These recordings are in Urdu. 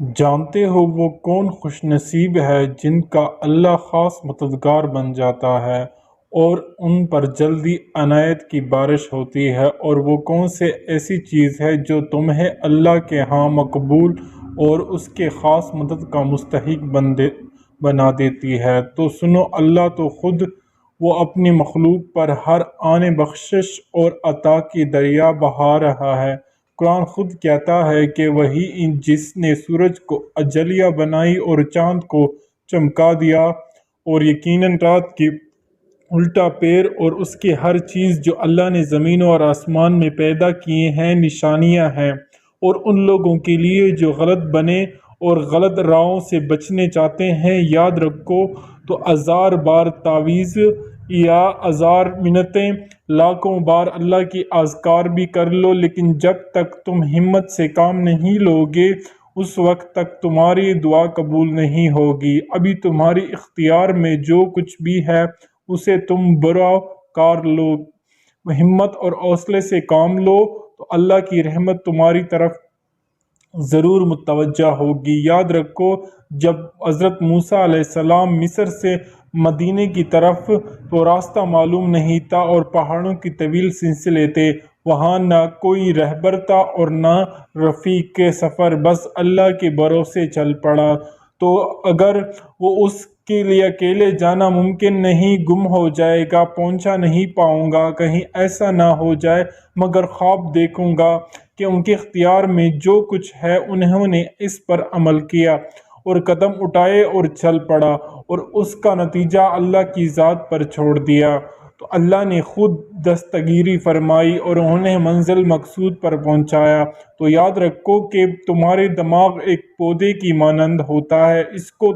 جانتے ہو وہ کون خوش نصیب ہے جن کا اللہ خاص مددگار بن جاتا ہے اور ان پر جلدی عنایت کی بارش ہوتی ہے، اور وہ کون سے ایسی چیز ہے جو تمہیں اللہ کے ہاں مقبول اور اس کے خاص مدد کا مستحق بنا دیتی ہے۔ تو سنو، اللہ تو خود وہ اپنی مخلوق پر ہر آنے بخشش اور عطا کی دریا بہا رہا ہے۔ قرآن خود کہتا ہے کہ وہی جس نے سورج کو اجلیہ بنائی اور چاند کو چمکا دیا، اور یقیناً رات کی الٹا پیر، اور اس کی ہر چیز جو اللہ نے زمین اور آسمان میں پیدا کیے ہیں نشانیاں ہیں، اور ان لوگوں کے لیے جو غلط بنے اور غلط راہوں سے بچنے چاہتے ہیں۔ یاد رکھو تو ہزار بار تعویذ یا ہزار منتیں، لاکھوں بار اللہ کی اذکار بھی کر لو، لیکن جب تک تم ہمت سے کام نہیں لو گے اس وقت تک تمہاری دعا قبول نہیں ہوگی۔ ابھی تمہاری اختیار میں جو کچھ بھی ہے اسے تم برا کر لو، ہمت اور حوصلے سے کام لو تو اللہ کی رحمت تمہاری طرف ضرور متوجہ ہوگی۔ یاد رکھو جب حضرت موسیٰ علیہ السلام مصر سے مدینے کی طرف تو راستہ معلوم نہیں تھا اور پہاڑوں کی طویل سلسلے تھے، وہاں نہ کوئی رہبر تھا اور نہ رفیق سفر، بس اللہ کے بھروسے چل پڑا۔ تو اگر وہ اس کے لیے اکیلے جانا ممکن نہیں، گم ہو جائے گا، پہنچا نہیں پاؤں گا، کہیں ایسا نہ ہو جائے مگر خواب دیکھوں گا کہ ان کے اختیار میں جو کچھ ہے انہوں نے اس پر عمل کیا اور قدم اٹھائے اور چل پڑا، اور اس کا نتیجہ اللہ کی ذات پر چھوڑ دیا۔ تو اللہ نے خود دستگیری فرمائی اور انہیں منزل مقصود پر پہنچایا۔ تو یاد رکھو کہ تمہارے دماغ ایک پودے کی مانند ہوتا ہے، اس کو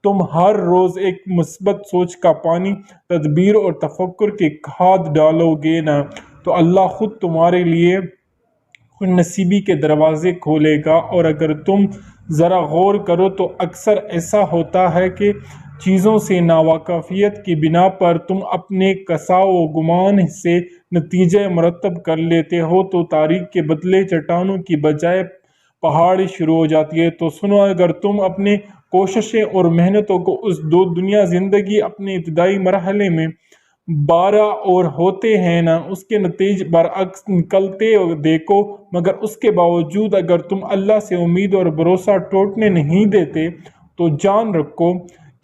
تم ہر روز ایک مثبت سوچ کا پانی، تدبیر اور تفکر کی کھاد ڈالو گے نا، تو اللہ خود تمہارے لیے خوش نصیبی کے دروازے کھولے گا۔ اور اگر تم ذرا غور کرو تو اکثر ایسا ہوتا ہے کہ چیزوں سے ناواقفیت کی بنا پر تم اپنے قصا و گمان سے نتیجے مرتب کر لیتے ہو، تو تاریخ کے بدلے چٹانوں کی بجائے پہاڑی شروع ہو جاتی ہے۔ تو سنو، اگر تم اپنے کوششیں اور محنتوں کو اس دو دنیا زندگی اپنے ابتدائی مرحلے میں بارہ اور ہوتے ہیں نا، اس کے نتائج برعکس نکلتے دیکھو، مگر اس کے باوجود اگر تم اللہ سے امید اور بھروسہ ٹوٹنے نہیں دیتے تو جان رکھو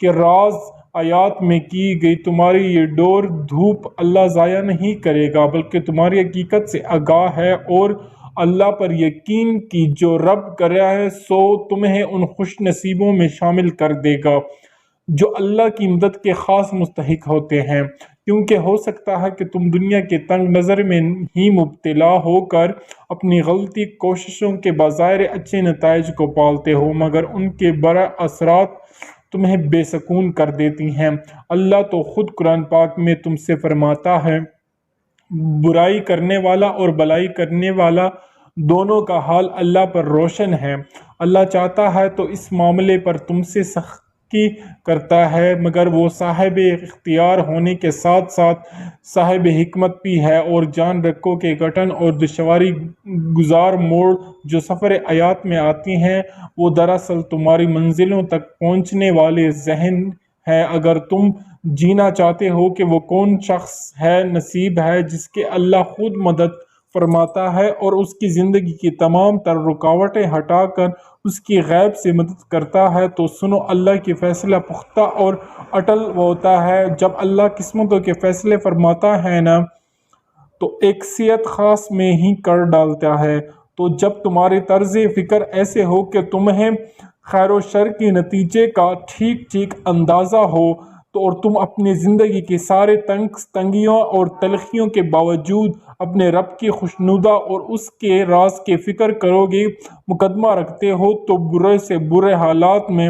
کہ راز آیات میں کی گئی تمہاری یہ ڈور دھوپ اللہ ضائع نہیں کرے گا، بلکہ تمہاری حقیقت سے آگاہ ہے، اور اللہ پر یقین کی جو رب کر رہا ہے سو تمہیں ان خوش نصیبوں میں شامل کر دے گا جو اللہ کی مدد کے خاص مستحق ہوتے ہیں۔ کیونکہ ہو سکتا ہے کہ تم دنیا کے تنگ نظر میں ہی مبتلا ہو کر اپنی غلطی کوششوں کے بظاہر اچھے نتائج کو پالتے ہو، مگر ان کے برے اثرات تمہیں بے سکون کر دیتی ہیں۔ اللہ تو خود قرآن پاک میں تم سے فرماتا ہے، برائی کرنے والا اور بلائی کرنے والا دونوں کا حال اللہ پر روشن ہے۔ اللہ چاہتا ہے تو اس معاملے پر تم سے سختی کرتا ہے، مگر وہ صاحب اختیار ہونے کے ساتھ ساتھ صاحب حکمت بھی ہے۔ اور جان رکھو کہ کٹھن اور دشواری گزار موڑ جو سفر حیات میں آتی ہیں وہ دراصل تمہاری منزلوں تک پہنچنے والے ذہن ہے۔ اگر تم جینا چاہتے ہو کہ وہ کون شخص ہے نصیب ہے جس کے اللہ خود مدد فرماتا ہے اور اس کی زندگی کی تمام تر رکاوٹیں ہٹا کر اس کی غیب سے مدد کرتا ہے، تو سنو، اللہ کی فیصلہ پختہ اور اٹل ہوتا ہے۔ جب اللہ قسمتوں کے فیصلے فرماتا ہے نا تو ایک صیت خاص میں ہی کر ڈالتا ہے۔ تو جب تمہارے طرز فکر ایسے ہو کہ تمہیں خیر و شر کے نتیجے کا ٹھیک ٹھیک اندازہ ہو، تو اور تم اپنی زندگی کے سارے تنگیوں اور تلخیوں کے باوجود اپنے رب کی خوشنودہ اور اس کے راز کی فکر کرو گے مقدمہ رکھتے ہو، تو برے سے برے حالات میں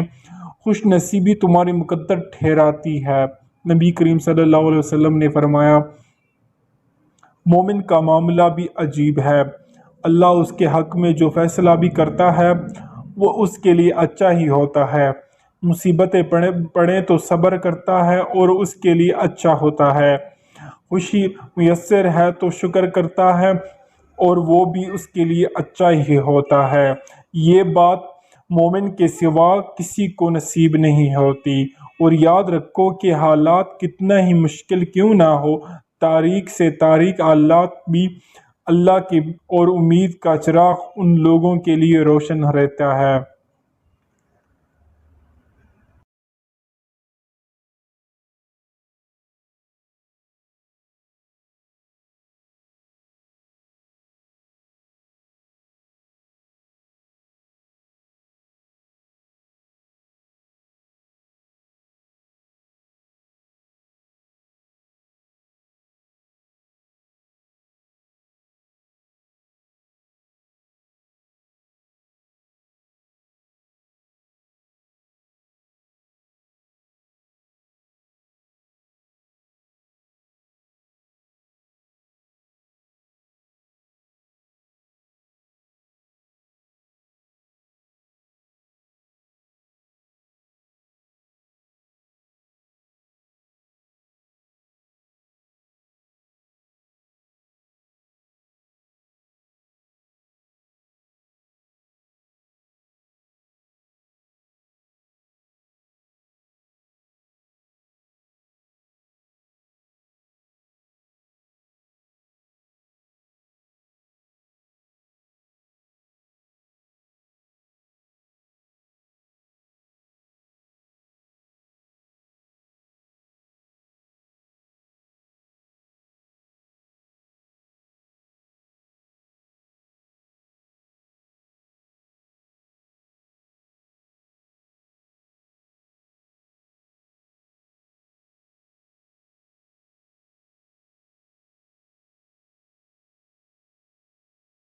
خوش نصیبی تمہاری مقدر ٹھہراتی ہے۔ نبی کریم صلی اللہ علیہ وسلم نے فرمایا، مومن کا معاملہ بھی عجیب ہے، اللہ اس کے حق میں جو فیصلہ بھی کرتا ہے وہ اس کے لیے اچھا ہی ہوتا ہے۔ مصیبتیں پڑیں تو صبر کرتا ہے اور اس کے لیے اچھا ہوتا ہے، خوشی میسر ہے تو شکر کرتا ہے اور وہ بھی اس کے لیے اچھا ہی ہوتا ہے۔ یہ بات مومن کے سوا کسی کو نصیب نہیں ہوتی۔ اور یاد رکھو کہ حالات کتنا ہی مشکل کیوں نہ ہو، تاریک سے تاریک حالات بھی اللہ کی اور امید کا چراغ ان لوگوں کے لیے روشن رہتا ہے